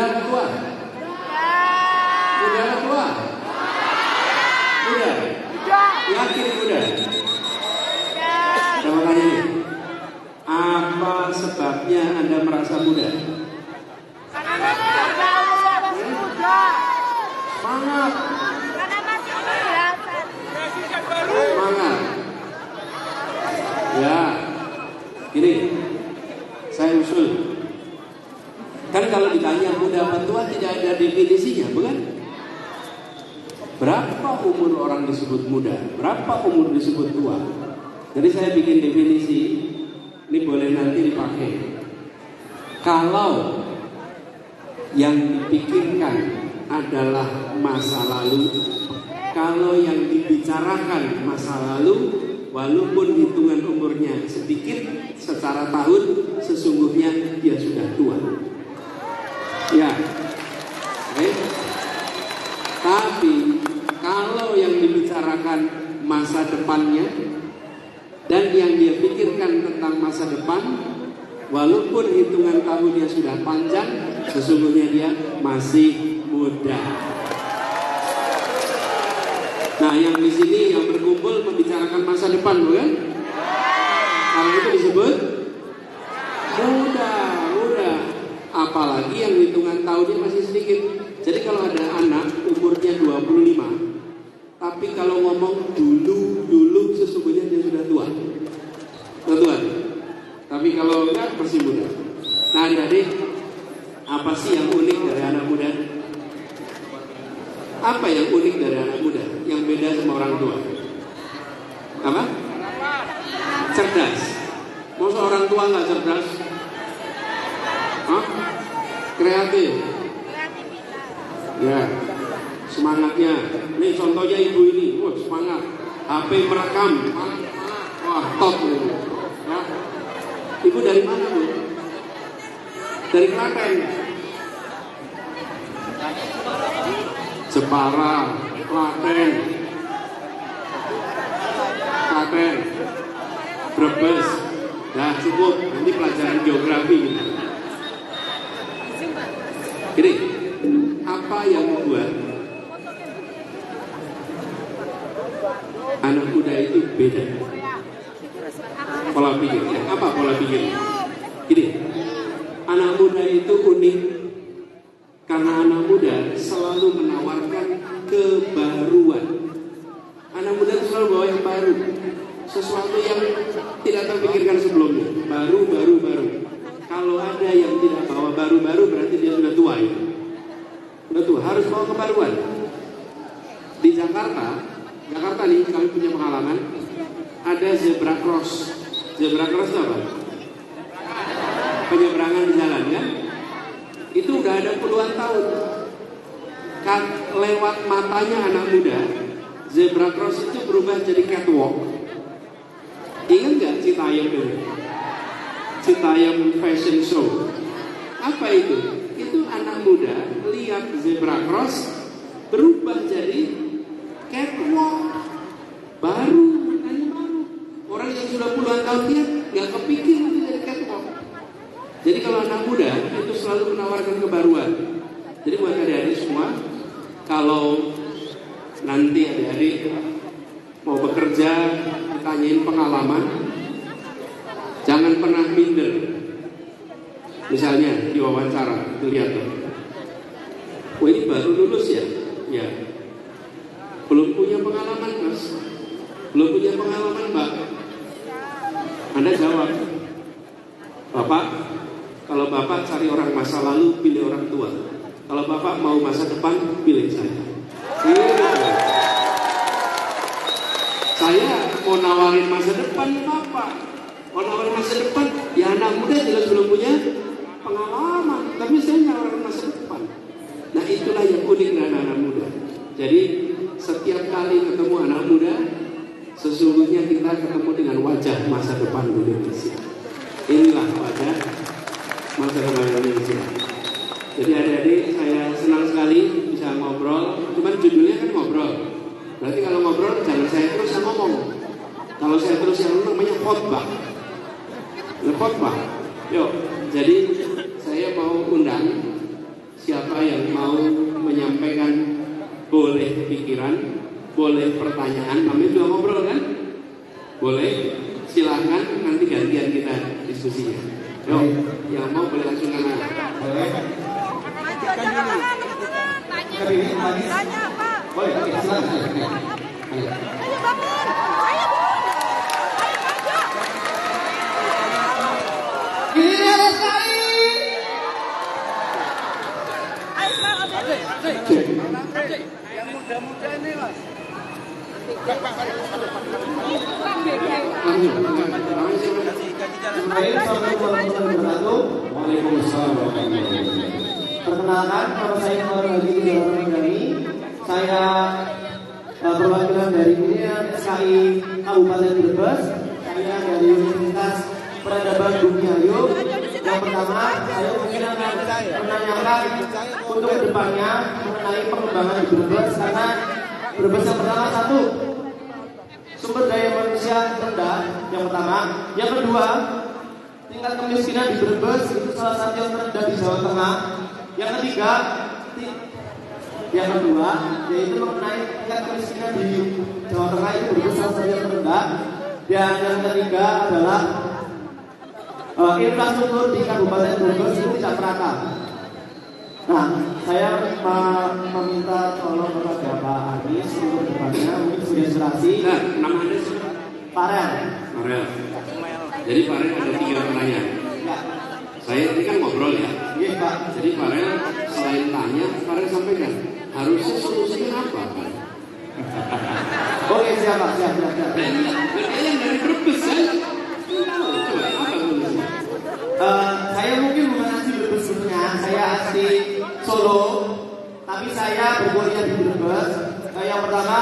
Muda atau tua? Muda atau tua? Muda. Yakin muda? Coba tanya ini. Apa sebabnya Anda merasa muda? Semangat. Semangat. Ya. Gini. Saya usul. Kan kalau ditanya muda apa tua tidak ada definisinya, bukan? Berapa umur orang disebut muda? Berapa umur disebut tua? Jadi saya bikin definisi. Ini boleh nanti dipakai. Kalau yang dipikirkan adalah masa lalu, kalau yang dibicarakan masa lalu, walaupun hitungan umurnya sedikit secara tahun, sesungguhnya dia sudah tua. Ya, tapi kalau yang dibicarakan masa depannya dan yang dia pikirkan tentang masa depan, walaupun hitungan tahunnya sudah panjang, sesungguhnya dia masih muda. Nah, yang di sini yang berkumpul membicarakan masa depan, bukan? Karena itu disebut muda. Apalagi yang hitungan tahunnya masih sedikit. Jadi kalau ada anak umurnya 25, tapi kalau ngomong dulu sesungguhnya dia sudah tua. Tuan. Tapi kalau enggak masih muda. Nah, jadi apa sih yang unik dari anak muda? Apa yang unik dari anak muda yang beda sama orang tua? Apa? Cerdas. Masa orang tua nggak cerdas? Hah? Kreatif. Ya, semangatnya. Nih contohnya ibu ini, semangat. HP merekam, wah top ini. Ya. Ibu dari mana, Bu? Dari Klaten. Jepara, Klaten, Brebes. Nah cukup, nanti pelajaran geografi. Gini, apa yang membuat anak muda itu beda? Pola pikir. Apa pola pikir? Gini, anak muda itu unik karena anak muda selalu menawarkan kebaruan. Anak muda itu selalu bawa yang baru, sesuatu yang tidak terpikirkan sebelumnya. Baru. Kalau ada yang tidak bawa baru berarti dia sudah tua ya. Sudah tua, harus bawa kebaruan. Di Jakarta nih kami punya pengalaman. Ada zebra cross. Zebra cross itu apa? Penyeberangan di jalan kan? Itu udah ada puluhan tahun. Kan lewat matanya anak muda, zebra cross itu berubah jadi catwalk. Ingat nggak Citayam itu? Citayam Fashion Show. Apa itu? Itu anak muda lihat zebra cross berubah jadi catwalk. Baru. Orang yang sudah puluhan tahun lihat nggak kepikir itu jadi catwalk. Jadi kalau anak muda itu selalu menawarkan kebaruan. Jadi buat adik-adik semua, kalau nanti adik-adik mau bekerja, ditanyain pengalaman, jangan pernah minder. Misalnya di wawancara, lihat tuh, wah ini baru lulus ya? Ya. Belum punya pengalaman mas, belum punya pengalaman mbak. Anda jawab, Bapak, kalau Bapak cari orang masa lalu, pilih orang tua. Kalau Bapak mau masa depan, pilih saya. Saya mau nawarin masa depan Bapak. Mau nawarin masa depan, ya anak muda jelas belum punya pengalaman. Tapi saya nawarin masa depan. Nah itulah yang unik dari anak muda. Jadi setiap kali ketemu anak muda, sesungguhnya kita ketemu dengan wajah masa depan Indonesia. Inilah wajah masa depan Indonesia. Jadi adik-adik, saya senang sekali bisa ngobrol. Cuman judulnya kan ngobrol. Berarti kalau ngobrol jangan saya terus yang ngomong. Kalau saya terus yang ngomong namanya khotbah. Khotbah. Yuk, jadi saya mau undang siapa boleh pikiran, boleh pertanyaan, kami juga ngobrol kan? Boleh, silahkan nanti gantian kita diskusinya. Yuk, yang mau boleh langsung kenal. Boleh. Tanya apa? Boleh, oke, silakan. Ayo bangun, ayo bun, ayo maju. Ini ada sekali. Ayo semangat. Yang muda-muda ini mas. Waalaikumsalam warahmatullahi wabarakatuh. Perkenalkan, nama saya Nur Hadi Jami. Saya perwakilan dari SKI Kabupaten Brebes. Saya dari Universitas Peradaban Bumiayu. Yang pertama, saya mungkin akan menanyakan untuk kedepannya mengenai pengembangan di Brebes, karena Brebes yang pertama satu, sumber daya manusia rendah, yang pertama. Yang kedua, tingkat kemiskinan di Brebes itu salah satu yang terendah di Jawa Tengah. Yang ketiga, yang kedua yaitu mengenai tingkat kemiskinan di Jawa Tengah itu Brebes salah satu yang terendah. Dan yang ketiga adalah infrastruktur di Kabupaten Brebes itu tidak merata. Nah, saya meminta tolong kepada Pak Anies untuk depannya mungkin sudah inspirasi. Nah, nama Anda siapa? Farel. Farel. Jadi Farel ada 3 pertanyaan. Ya. Saya ini kan ngobrol ya. Iya, Pak. Jadi Farel selain tanya, Farel sampaikan harusnya solusinya apa? Oke, siap. Dia yang dari Brebes kan? Coba apa solusinya? Saya mungkin bukan asli Brebes sebenarnya, saya asli Solo, tapi saya berkuliah di Brebes. Yang pertama,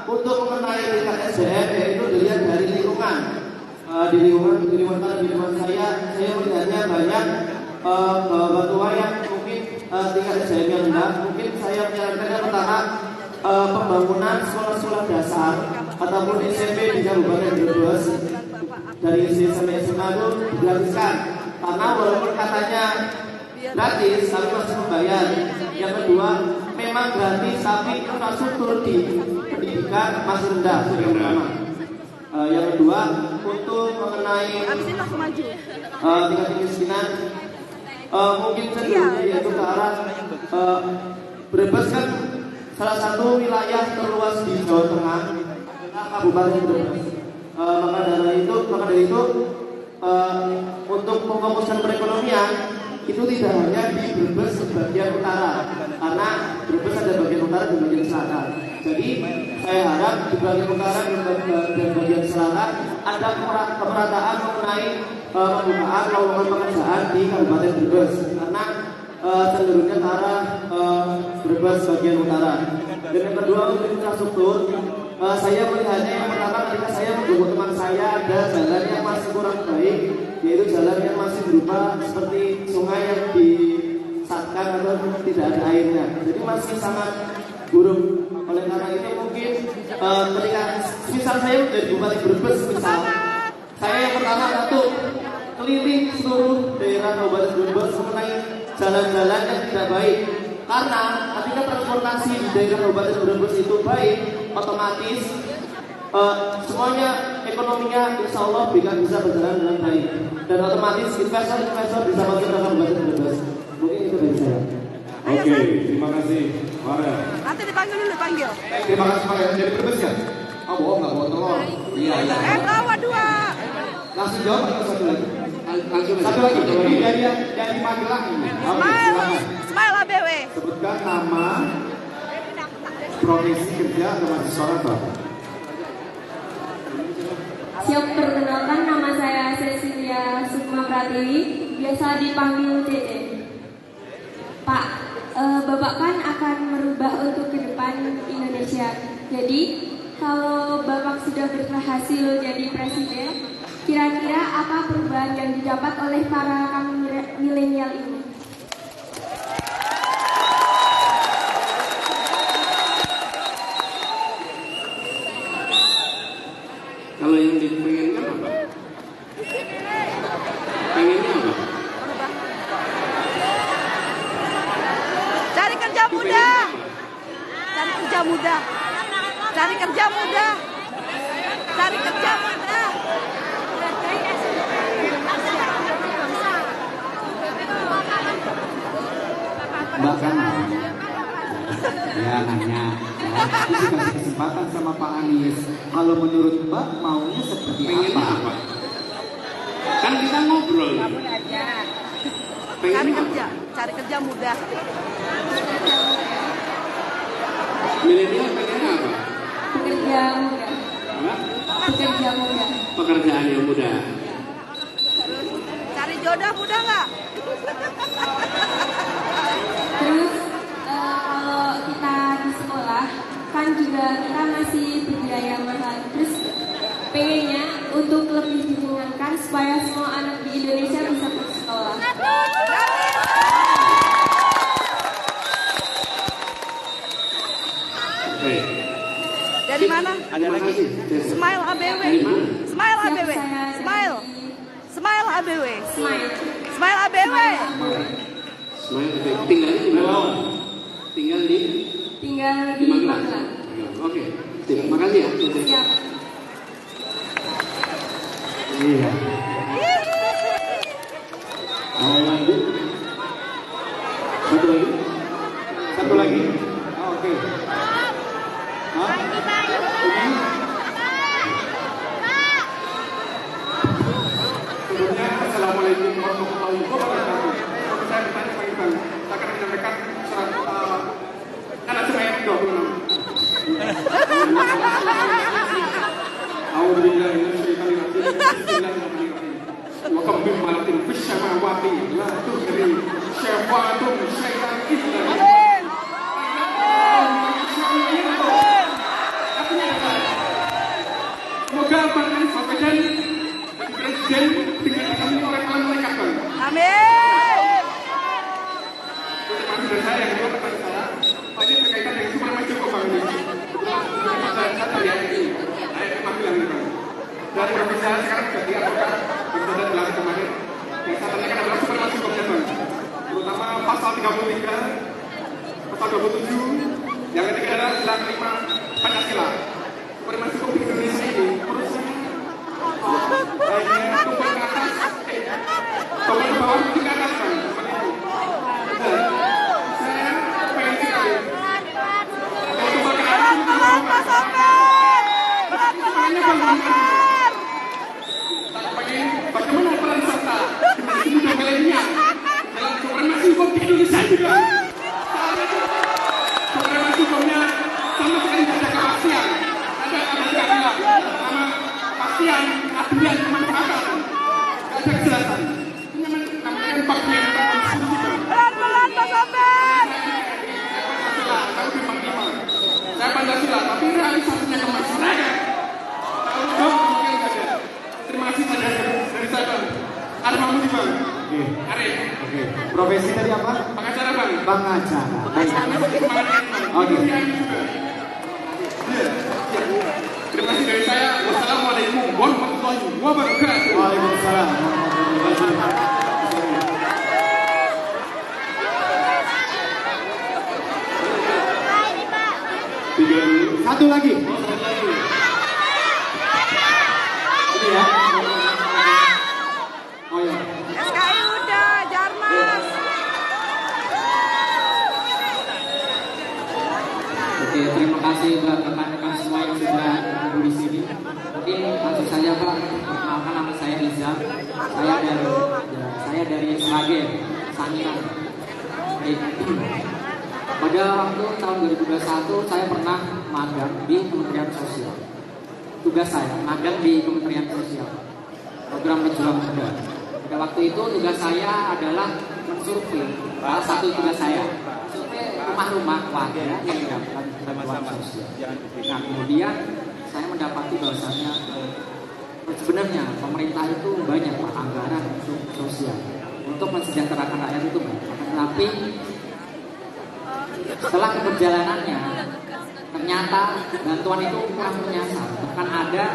untuk mengenai tingkat SDM yaitu dilihat dari lingkungan. Di lingkungan saya melihatnya banyak bapak tua yang mungkin tingkat SDM yang rendah. Mungkin saya menyarankan yang pertama, pembangunan sekolah-sekolah dasar ataupun SMP di Kabupaten Brebes dari SD sampai SMA itu digratiskan, karena walaupun katanya gratis tapi masih membayar. Yang kedua, memang gratis tapi infrastruktur di pendidikan masih rendah. Yang pertama. Yang kedua, untuk mengenai tingkat kemiskinan, mungkin cenderungnya yaitu ke arah Brebes kan salah satu wilayah terluas di Jawa Tengah, Kabupaten Brebes. Maka dari itu untuk memfokuskan perekonomian itu tidak hanya di Brebes sebagian utara, karena Brebes ada bagian utara dan bagian selatan. Jadi saya harap di bagian utara dan bagian selatan ada kemerataan mengenai pembukaan lowongan pekerjaan di Kabupaten Brebes, karena cenderungnya ke arah Brebes bagian utara. Dan yang kedua, untuk infrastruktur, saya melihatnya yang pertama ketika saya menjemput teman saya ada jalan yang masih kurang baik, yaitu jalan yang masih berupa seperti sungai yang disatkan atau tidak ada airnya, jadi masih sangat buruk. Oleh karena itu mungkin ketika misal saya menjadi Bupati Brebes, misal saya yang pertama satu keliling seluruh daerah Kabupaten Brebes mengenai jalan-jalan yang tidak baik, karena ketika transportasi di daerah Kabupaten Brebes itu baik, otomatis semuanya ekonominya insya Allah bisa berjalan dengan baik, dan otomatis investor bisa masuk ke Kabupaten Brebes. Mungkin itu dari saya. Oke, terima kasih Farel. Nanti dipanggil dulu, panggil. Terima kasih Farel dari Brebes ya. Oh bohong, nggak bawa telur. Iya. Bawa 2. Langsung jawab atau satu lagi? Langsung Satu lagi. Ini dari Magelang ini. Smile ABW. Sebutkan nama, profesi kerja atau mahasiswa apa? Siap, perkenalkan, nama saya Cecilia Sukma Pratiwi, biasa dipanggil Cece. Pak, Bapak kan akan merubah untuk ke depan Indonesia. Jadi, kalau Bapak sudah berhasil jadi presiden, kira-kira apa perubahan yang didapat oleh para kaum milenial ini? Kalau yang dipengenkan apa? Pengennya apa? Cari kerja muda. Cari kerja muda. Cari kerja muda. Cari kerja muda. Mbak kan ya nanya ya, dikasih kesempatan sama Pak Anies. Kalau menurut Mbak maunya seperti Pengen apa? apa? Kan kita ngobrol. Pengen Cari apa? kerja. Cari kerja muda. Milenial pengen apa? Pekerja muda. Apa? Pekerja muda. Pekerjaan yang mudah. Cari jodoh muda nggak? Terus kalau kita di sekolah kan juga kita masih berbiaya mahal. Terus pengennya untuk lebih diringankan supaya semua anak di Indonesia bisa bersekolah. Oke. Dari mana? Terima kasih. Smile ABW. Dari mana? Smile Siap, ABW. saya Smile. Smile ABW. Smile. Smile ABW. Smile, oke. Tinggalnya di mana? Tinggal di Tinggal di Magelang. Magelang. Oke. Terima kasih ya. Siap. Iya. Mau lanjut? Satu lagi? Satu lagi? Oh, oke. Hah? Ini? Sebelumnya, Assalamualaikum warahmatullahi wabarakatuh. Saya bertanya Pak Iqbal, saya akan menyampaikan surat anak saya yang 26. A'udzubillahi minasyaitonir rajim. Bismillahirrahmanirrahim. Wa kam min malakin fis samawati la tudri syafa'atum syai'an illa Artinya apa? Semoga Bang Anies Baswedan jadi presiden dengan ditemani oleh para malaikat, Bang. Amin. Masih dari saya yang kedua pertanyaan saya, Pak, ini berkaitan dengan Superman Joko, Bang. Saya terlihat ini, ayat Magelang ini, Bang. Dan profesi saya sekarang sudah di advokat, yang sudah dilatih kemarin. Yang saya tanyakan adalah Superman Joko, Bang. Terutama pasal 33, pasal 27, yang ketiga adalah sila kelima Pancasila. Superman Joko di Indonesia ini, menurut saya, kayaknya tumpul ke atas, tumpul ke bawah, ke atas, Bang. Seperti itu. Saya pengen sekali. Kalau tumpul ke atas, itu Berat Pak Sopir. Berat Sopir. Bagaimana peran serta generasi muda milenial dalam supremasi hukum di Indonesia juga? Soalnya itu supremasi hukumnya sama sekali tidak ada kepastian. Ada keadilan, sama kepastian, keadilan, kemanfaatan. Tidak ada kejelasan. Ini namanya bagian dari konstitusi. Berat Pak Sopir. Saya Pancasila, tapi realisasinya ke masyarakat. Terima kasih saja dari saya, Bang. Arif Mahmudi, Bang. Oke. Arif. Oke. Profesi tadi apa? Pengacara, Bang. Pengacara. Baik. Oke. Terima kasih dari saya. Wassalamualaikum warahmatullahi wabarakatuh. Waalaikumsalam warahmatullahi wabarakatuh. Satu lagi. Ini ya. Oh ya. SKI udah, Jarmas. Oke, terima kasih buat rekan-rekan semua yang sudah berkumpul di sini. Mungkin langsung saja Pak, perkenalkan nama saya Iza. Saya dari Sragen, Sangiran. Baik. Pada waktu tahun 2021 saya pernah magang di Kementerian Sosial. Tugas saya magang di Kementerian Sosial, program Pejuang Muda. Pada waktu itu tugas saya adalah mensurvei, salah satu tugas saya survei rumah-rumah warga yang mendapatkan bantuan sosial. Nah kemudian saya mendapati bahwasannya sebenarnya pemerintah itu banyak Pak anggaran untuk sosial, untuk mensejahterakan rakyat itu banyak. Tetapi setelah keberjalanannya ternyata bantuan itu kurang menyasar. Bahkan ada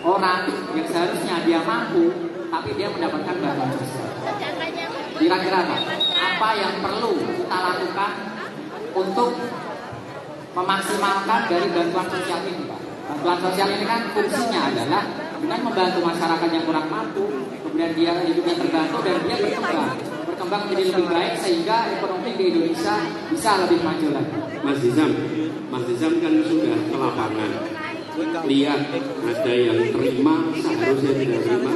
orang yang seharusnya dia mampu tapi dia mendapatkan bantuan sosial. Kira-kira apa yang perlu kita lakukan untuk memaksimalkan dari bantuan sosial ini, Pak. Bantuan sosial ini kan fungsinya adalah dengan membantu masyarakat yang kurang mampu, kemudian dia hidupnya terbantu dan dia berkembang menjadi lebih baik sehingga ekonomi di Indonesia bisa lebih maju lagi. Mas Nizam kan sudah ke lapangan, lihat ada yang terima seharusnya tidak terima,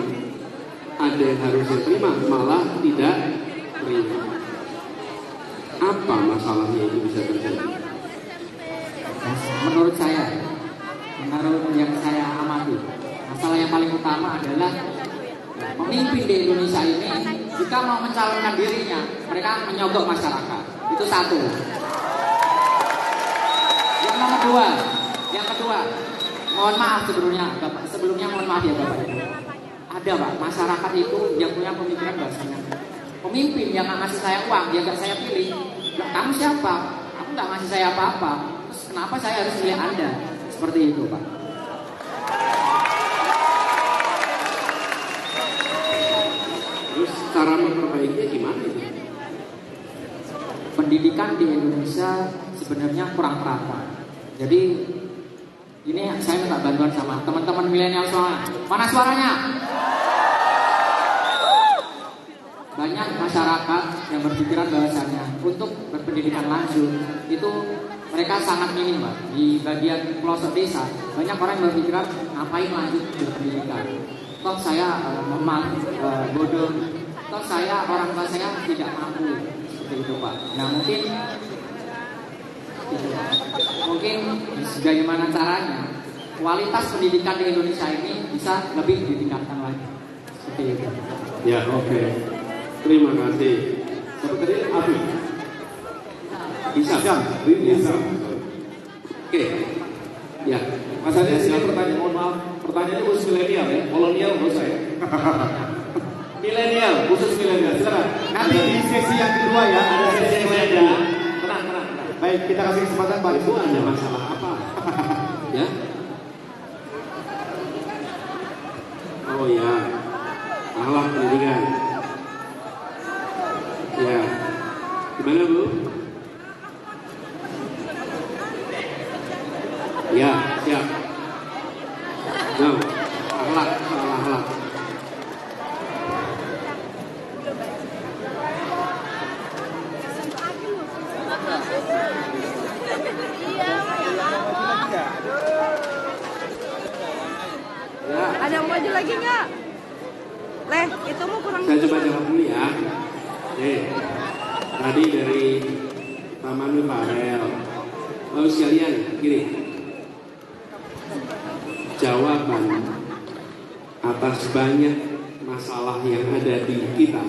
ada yang harusnya terima malah tidak terima. Apa masalahnya itu bisa terjadi? Menurut yang saya amati, masalah yang paling utama adalah pemimpin di Indonesia ini jika mau mencalonkan dirinya, mereka menyogok masyarakat. Itu satu. Yang kedua, mohon maaf sebelumnya mohon maaf ya Bapak. Ada Pak, masyarakat itu yang punya pemikiran bahasanya, pemimpin yang nggak ngasih saya uang, dia nggak saya pilih. Nah, kamu siapa? Aku nggak ngasih saya apa-apa. Terus kenapa saya harus pilih Anda? Seperti itu Pak. Terus cara memperbaikinya gimana itu? Pendidikan di Indonesia sebenarnya kurang merata. Jadi ini saya minta bantuan sama teman-teman milenial semua. Mana suaranya? Banyak masyarakat yang berpikiran bahwasannya untuk berpendidikan lanjut itu mereka sangat minim Pak. Di bagian pelosok desa banyak orang yang berpikiran ngapain lanjut berpendidikan. Toh saya bodoh. Toh saya orang tua saya tidak mampu. Seperti itu Pak. Nah mungkin bagaimana caranya kualitas pendidikan di Indonesia ini bisa lebih ditingkatkan lagi. Seperti itu. Ya oke. Terima kasih. Siapa tadi? Abi. Bisa. Oke. Ya. Mas Adi, sini pertanyaan, mohon maaf. Pertanyaannya khusus milenial ya, kolonial menurut saya. Milenial, khusus milenial. Silakan. Nanti di sesi yang kedua ya, ada sesi yang kedua. Tenang. Baik, kita kasih kesempatan Pak. Itu ada masalah apa? Ya. Oh ya. Alat pendidikan. Ya. Gimana Bu? Ya, siap. Nah, akhlak. Ya. Ada yang maju lagi nggak? Leh, itu mau kurang. Saya coba jawab dulu ya. Tadi dari Taman Farel. Lalu sekalian, gini. Jawaban atas banyak masalah yang ada di kita,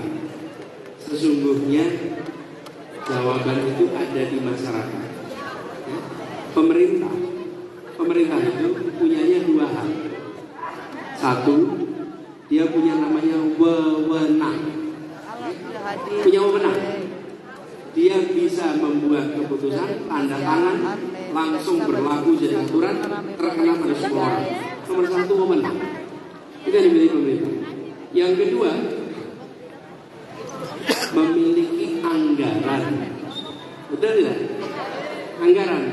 sesungguhnya jawaban itu ada di masyarakat. Ya. Pemerintah itu punyanya dua hal. Satu, dia punya namanya wewenang. Punya wewenang. Dia bisa membuat keputusan, tanda tangan, langsung berlaku jadi aturan, terkena pada semua orang. Nomor satu, wewenang. Itu yang dimiliki pemerintah. Yang kedua, memiliki anggaran. Betul tidak? Anggaran.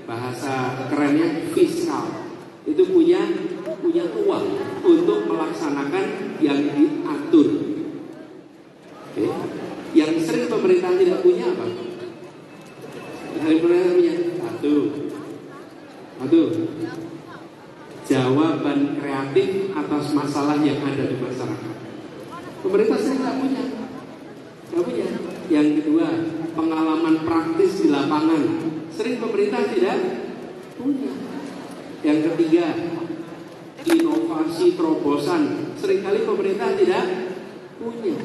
Bahasa kerennya fiskal. Itu punya uang untuk melaksanakan yang diatur. Oke. Yang sering pemerintah tidak punya apa? Yang pemerintah punya satu, jawaban kreatif atas masalah yang ada di masyarakat. Pemerintah sering tidak punya. Yang kedua, pengalaman praktis di lapangan. Sering pemerintah tidak punya. Yang ketiga, inovasi terobosan. Seringkali pemerintah tidak punya.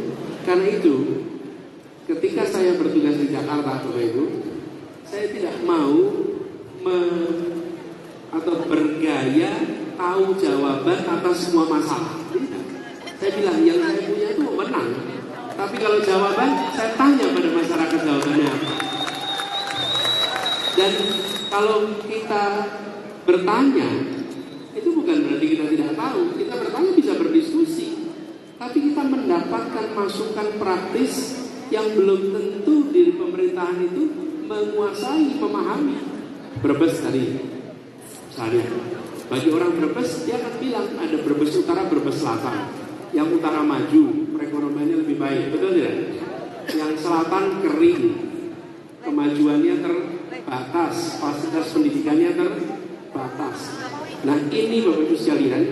Karena itu, ketika saya bertugas di Jakarta, Bapak Ibu, saya tidak mau atau bergaya tahu jawaban atas semua masalah. Tidak. Saya bilang yang saya punya itu menang. Tapi kalau jawaban, saya tanya pada masyarakat jawabannya apa. Dan kalau kita bertanya, itu bukan berarti kita tidak tahu. Kita bertanya bisa berdiskusi. Tapi kita mendapatkan masukan praktis yang belum tentu di pemerintahan itu menguasai, memahami. Brebes tadi, misalnya, bagi orang Brebes dia akan bilang ada Brebes Utara, Brebes Selatan. Yang utara maju, perekonomiannya lebih baik, betul tidak? Yang selatan kering, kemajuannya terbatas, fasilitas pendidikannya terbatas. Nah ini Bapak Ibu sekalian,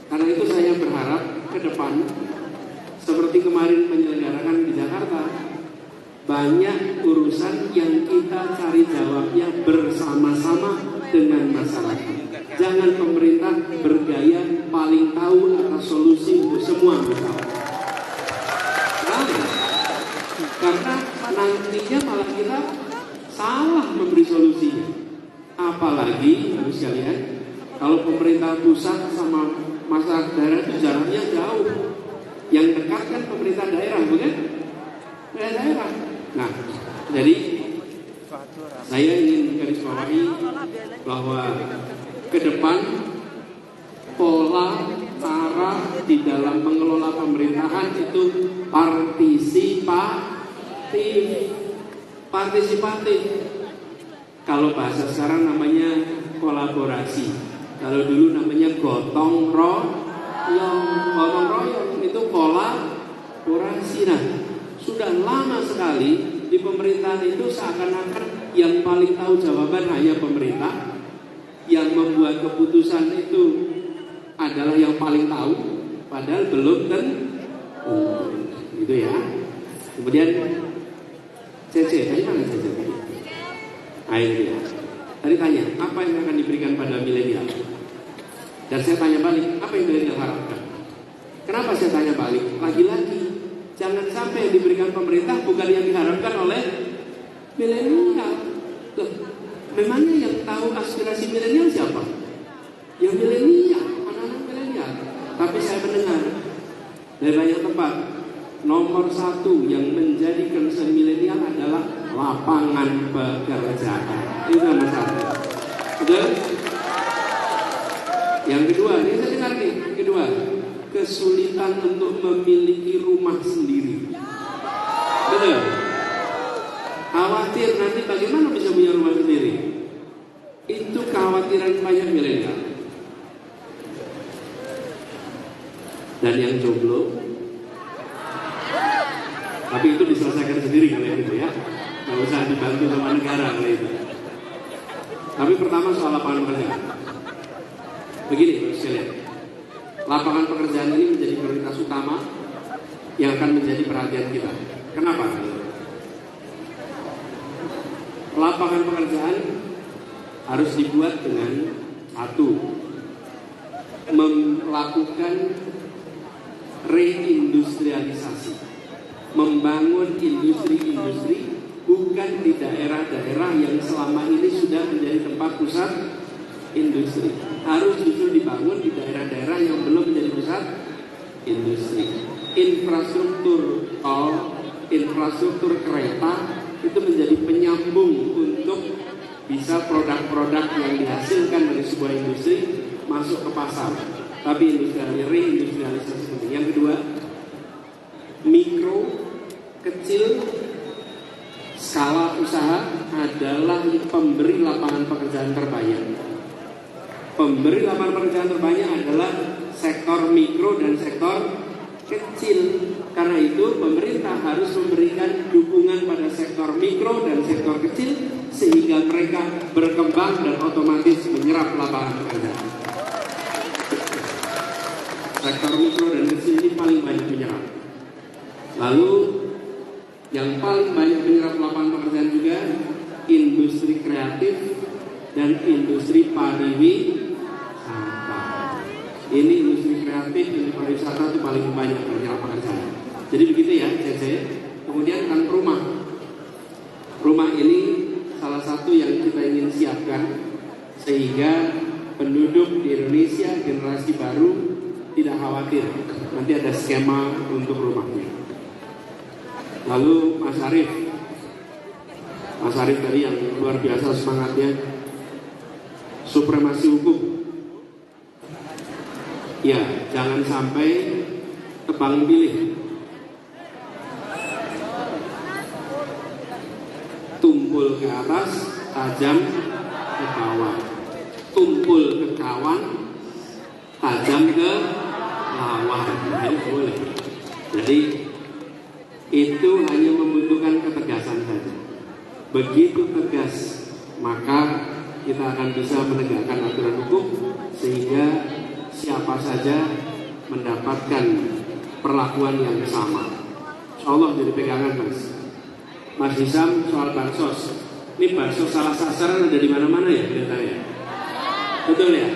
karena itu saya berharap ke depan seperti kemarin menyelenggarakan di Jakarta, banyak urusan yang kita cari jawabnya bersama-sama dengan masyarakat. Jangan pemerintah bergaya paling tahu atas solusi untuk semua masalah. Karena nantinya malah kita salah memberi solusinya. Apalagi Bapak sekalian, kalau pemerintah pusat sama masyarakat daerah itu jaraknya jauh. Yang dekat kan pemerintah daerah, bukan? Daerah. Nah, jadi saya ingin garisbawahi bahwa ke depan pola cara di dalam mengelola pemerintahan itu partisipatif. Kalau bahasa sekarang namanya kolaborasi. Kalau dulu namanya gotong royong. Gotong royong itu kolaborasi. Nah, sudah lama sekali di pemerintahan itu seakan-akan yang paling tahu jawaban hanya pemerintah, yang membuat keputusan itu adalah yang paling tahu, padahal belum tentu. Gitu ya. Kemudian Cece, tadi mana Cece? Akhirnya, tadi tanya apa yang akan diberikan pada milenial? Dan saya tanya balik, apa yang milenial harapkan? Kenapa saya tanya balik? Lagi-lagi, jangan sampai yang diberikan pemerintah bukan yang diharapkan oleh milenial. Memangnya yang tahu aspirasi milenial siapa? Yang milenial, anak-anak milenial. Tapi saya mendengar dari banyak tempat, nomor satu yang menjadi concern milenial adalah lapangan pekerjaan. Itu nomor satu. Betul? Yang kedua, ini saya dengar nih. Yang kedua, kesulitan untuk memiliki rumah sendiri. Betul? Khawatir nanti bagaimana bisa punya rumah sendiri. Itu kekhawatiran banyak milenial. Dan yang jomblo, tapi itu diselesaikan sendiri kalau itu ya, nggak usah dibantu sama negara kalau itu. Tapi pertama soal lapangan pekerjaan. Begini sekalian, lapangan pekerjaan ini menjadi prioritas utama yang akan menjadi perhatian kita. Kenapa? Lapangan pekerjaan harus dibuat dengan satu, melakukan reindustrialisasi, membangun industri-industri bukan di daerah-daerah yang selama ini sudah menjadi tempat pusat industri. Harus justru dibangun di daerah-daerah yang belum menjadi pusat industri. Infrastruktur tol, infrastruktur kereta itu menjadi penyambung untuk bisa produk-produk yang dihasilkan dari sebuah industri masuk ke pasar. Tapi reindustrialisasi penting. Yang kedua, mikro, kecil, skala usaha adalah pemberi lapangan pekerjaan terbanyak. Pemberi lapangan pekerjaan terbanyak adalah sektor mikro dan sektor kecil. Karena itu pemerintah harus memberikan dukungan pada sektor mikro dan sektor kecil sehingga mereka berkembang dan otomatis menyerap lapangan pekerjaan. Sektor mikro dan kecil ini paling banyak menyerap. Lalu yang paling banyak menyerap lapangan pekerjaan juga industri kreatif dan industri pariwisata. Ini industri kreatif dan pariwisata itu paling banyak menyerap pekerjaan. Jadi begitu ya, CC. Kemudian kan rumah. Rumah ini salah satu yang kita ingin siapkan sehingga penduduk di Indonesia generasi baru tidak khawatir. Nanti ada skema untuk rumahnya. Lalu Mas Arief tadi yang luar biasa semangatnya, supremasi hukum. Ya, jangan sampai tebang pilih. Tumpul ke atas, tajam ke kawan, tumpul ke kawan, tajam ke lawan. Nah, itu boleh. Jadi itu hanya membutuhkan ketegasan saja. Begitu tegas, maka kita akan bisa menegakkan aturan hukum sehingga siapa saja mendapatkan perlakuan yang sama. Insyaallah jadi pegangan Mas Hisam soal bansos. Ini bansos salah sasaran ada di mana-mana ya beritanya. Betul ya?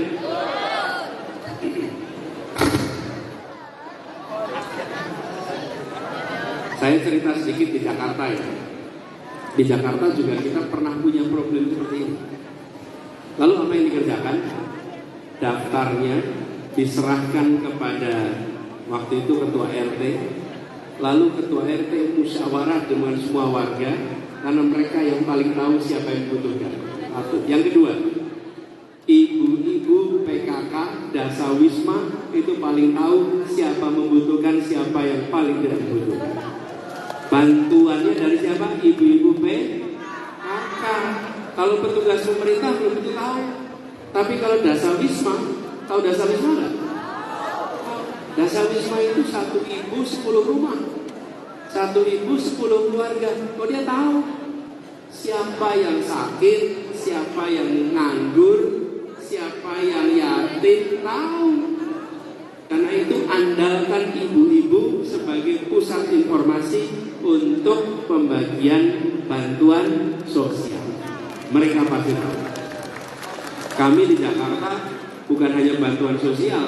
Saya cerita sedikit di Jakarta ya. Di Jakarta juga kita pernah punya problem seperti ini. Lalu apa yang dikerjakan? Daftarnya diserahkan kepada waktu itu ketua RT. Lalu ketua RT musyawarah dengan semua warga karena mereka yang paling tahu siapa yang membutuhkan. Satu. Yang kedua, ibu-ibu PKK Dasawisma itu paling tahu siapa membutuhkan, siapa yang paling tidak membutuhkan. Bantuannya dari siapa? Ibu-ibu PKK. Kalau petugas pemerintah belum tentu tahu. Tapi kalau Dasawisma, tahu Dasawisma nggak? Dasawisma itu 1 ibu 10 rumah, 1 ibu 10 keluarga. Oh dia tahu siapa yang sakit, siapa yang nganggur, siapa yang yatim, tahu. Karena itu andalkan ibu-ibu sebagai pusat informasi untuk pembagian bantuan sosial. Mereka pasti tahu. Kami di Jakarta bukan hanya bantuan sosial,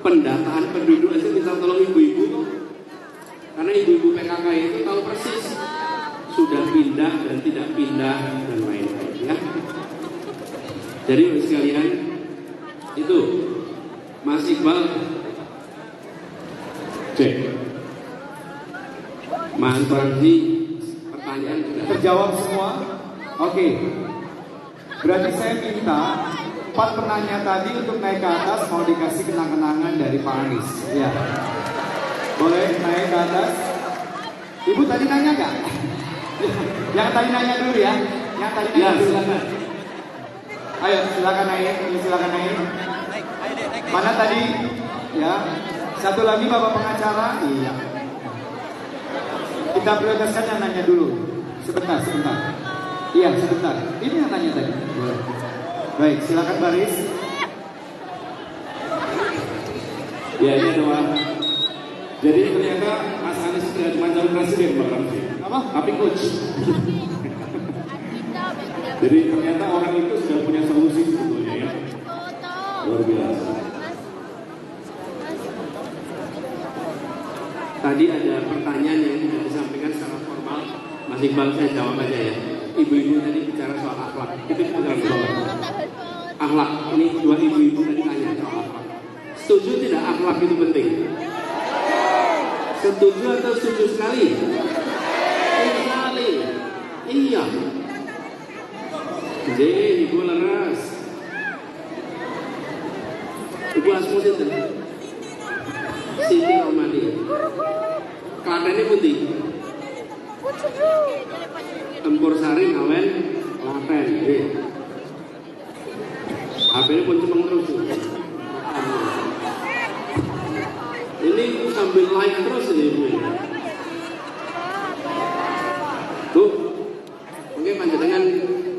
pendataan penduduk aja bisa tolong ibu-ibu. Karena ibu-ibu PKK itu tahu persis sudah pindah dan tidak pindah dan lain-lain ya. Jadi sekalian itu Mas Iqbal cek Mas Ramzi pertanyaan sudah Terjawab semua? Oke. Berarti saya minta 4 penanya tadi untuk naik ke atas mau dikasih kenang-kenangan dari Pak Anies. Ya. Boleh naik ke atas? Ibu tadi nanya nggak? Yang tadi nanya dulu ya. Yang tadi nanya dulu. silakan. Ayo silakan naik. Silakan naik. Mana tadi? Ya. Satu lagi Bapak pengacara. Iya. Kita prioritaskan yang nanya dulu. Sebentar. Iya, sebentar. Ini yang nanya tadi. Boleh. Baik, silakan baris. Ya ini adalah. Jadi ternyata Mas Anies tidak cuma calon presiden Pak Ramzi, tapi coach. Jadi ternyata orang itu sudah punya solusi sebetulnya ya. Luar biasa. Tadi ada pertanyaan yang tidak disampaikan secara formal. Mas Iqbal saya jawab aja ya. Ibu-ibu tadi bicara soal akhlak. Itu bukan soal akhlak. Ini 2 ibu-ibu tadi tanya soal akhlak. Setuju tidak akhlak itu penting? Setuju atau setuju sekali? Sekali. Iya. Jadi ibu leras. Ibu Asmus itu. Siti Romani. Klatennya putih. Tempur Sari Ngawen Klaten. HP-nya pun cemeng terus. Ini sambil like terus ini ibu. Bu, mungkin panjenengan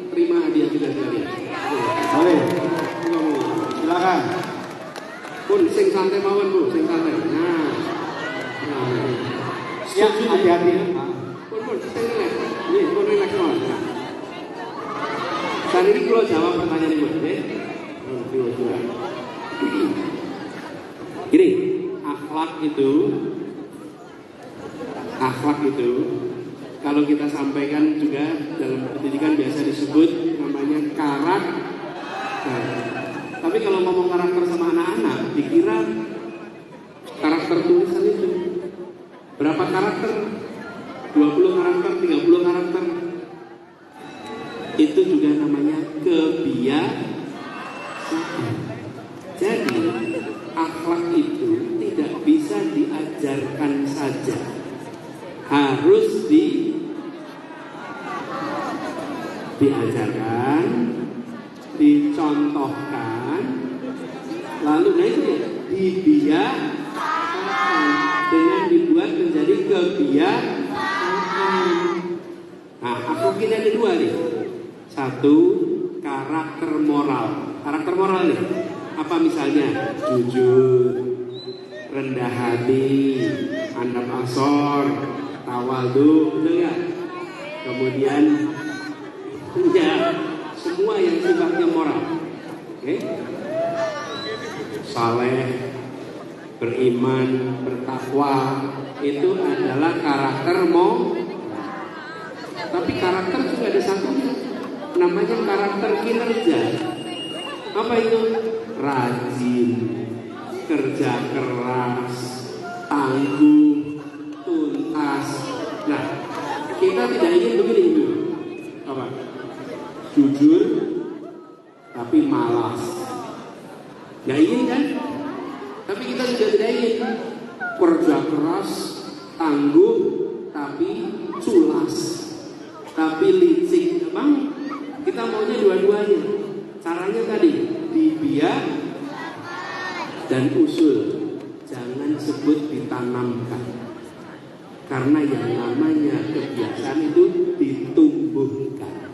terima hadiah kita sekalian. Boleh. Silakan. Pun sing santai mawon Bu, sing santai. Nah. Siap, hati-hati. Pun sing relax. Nggih, pun relax mawon. Dan ini kalau jawab pertanyaan ibu, nggih. Gini, akhlak itu kalau kita sampaikan juga dalam pendidikan biasa disebut namanya karakter. Tapi kalau ngomong karakter sama anak-anak dikira karakter tulisan itu. Berapa karakter? 20 karakter, 30 karakter. Itu juga namanya kebiasaan. Jadi akhlak itu tidak bisa diajarkan saja, harus diajarkan, dicontohkan, lalu nah itu ya, dibiasakan dengan dibuat menjadi kebiasaan. Nah, akhlak ada dua nih. Satu, karakter moral. Karakter moral nih, apa misalnya? Jujur, rendah hati, andap asor, tawadhu, betul nggak? Kemudian ya semua yang sifatnya moral, oke? Saleh, beriman, bertakwa, itu adalah karakter Tapi karakter juga ada satu, namanya karakter kinerja. Apa itu? Rajin, kerja keras, tangguh, tuntas. Nah, kita tidak ingin begini dulu. Apa? Jujur, tapi malas. Gak ingin kan? Tapi kita juga tidak ingin kerja keras, tangguh, tapi culas, tapi licik. Bang, kita maunya dua-duanya. Caranya tadi dibiak dan usul. Jangan sebut ditanamkan. Karena yang namanya kebiasaan itu ditumbuhkan,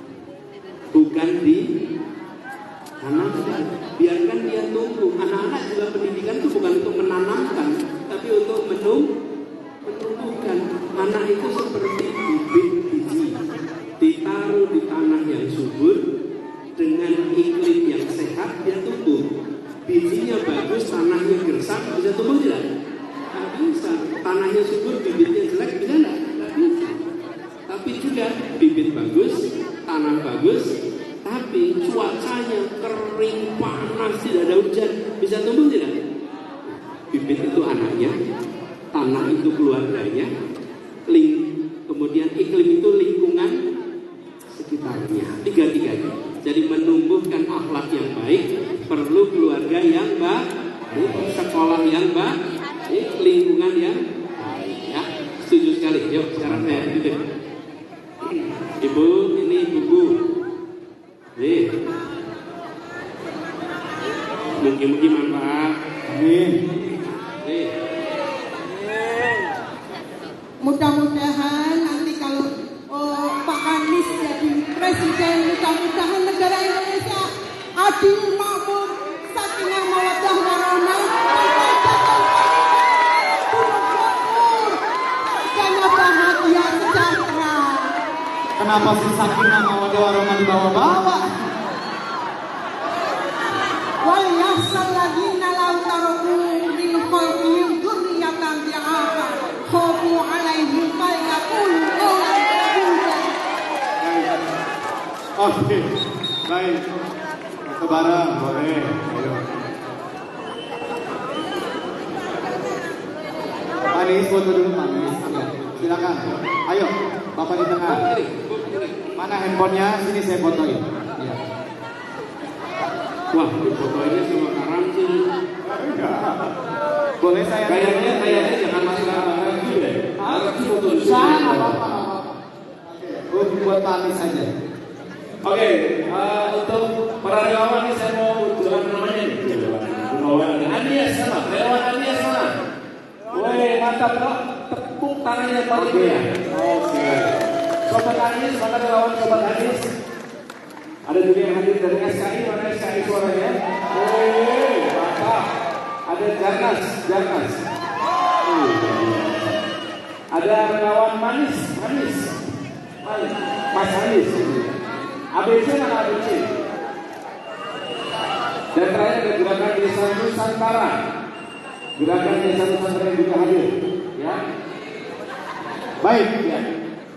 bukan ditanamkan. Biarkan dia tumbuh. Anak-anak juga pendidikan itu bukan untuk menanamkan, tapi untuk menumbuhkan. Anak itu seperti bibit biji, ditaruh di tanah yang subur dengan iklim yang sehat, dia tumbuh. Bijinya bagus, tanahnya gersang, bisa tumbuh tidak? Tidak bisa. Tanahnya subur, bibitnya jelek, bisa tidak? Tidak bisa. Tapi juga bibit bagus, tanah bagus, tapi cuacanya kering, panas, tidak ada hujan, bisa tumbuh tidak? Bibit itu anaknya, tanah itu keluarganya, kemudian iklim itu lingkungan sekitarnya, tiga-tiganya. Jadi menumbuhkan akhlak yang baik perlu keluarga yang baik, sekolah yang baik, lingkungan yang baik. Ya, setuju sekali. Yuk, sekarang saya duduk. Ibu, ini ibu. Nih, mungkin manfaat. Amin. Nih. Mudah-mudahan nanti kalau Pak Anies jadi presiden, mudah-mudahan negara Indonesia adil, makmur, sakinah, mawaddah, warahmah, dan bahagia, sejahtera. Kenapa si sakinah mawaddah warahmah dibawa-bawa? Wal yahsal ladzina law taraku min khalfihim dzurriyyatan dha'afan khafu 'alaihim falyaqulu qawlan sadida. Oke, baik. Foto bareng, boleh. Ayo. Anies, foto dulu Anies. Ya, silakan. Ayo, Bapak di tengah. Mana handphonenya? Sini saya fotoin. Ya. Wah, foto ini sama karam sih. Boleh saya? Kayaknya jangan masuk lagi deh. Harus foto di Sama, sini. apa-apa. Buat Pak Anies saja. Oke, untuk para relawan ini saya mau jualan namanya nih. Relawan Anies sama, relawan Anies sama. Woi, mantap Pak. Tepuk tangannya paling ya. Oke. Sobat Anies, mana relawan Sobat Anies? Ada juga yang hadir dari SKI, mana SKI suaranya? Woi, mantap. Ada Jarnas. Ada relawan Manis. Mas Anies. ABC mana ABC? Dan terakhir ada gerakan Desa Nusantara. Gerakan Desa Nusantara yang juga hadir, ya. Baik, ya.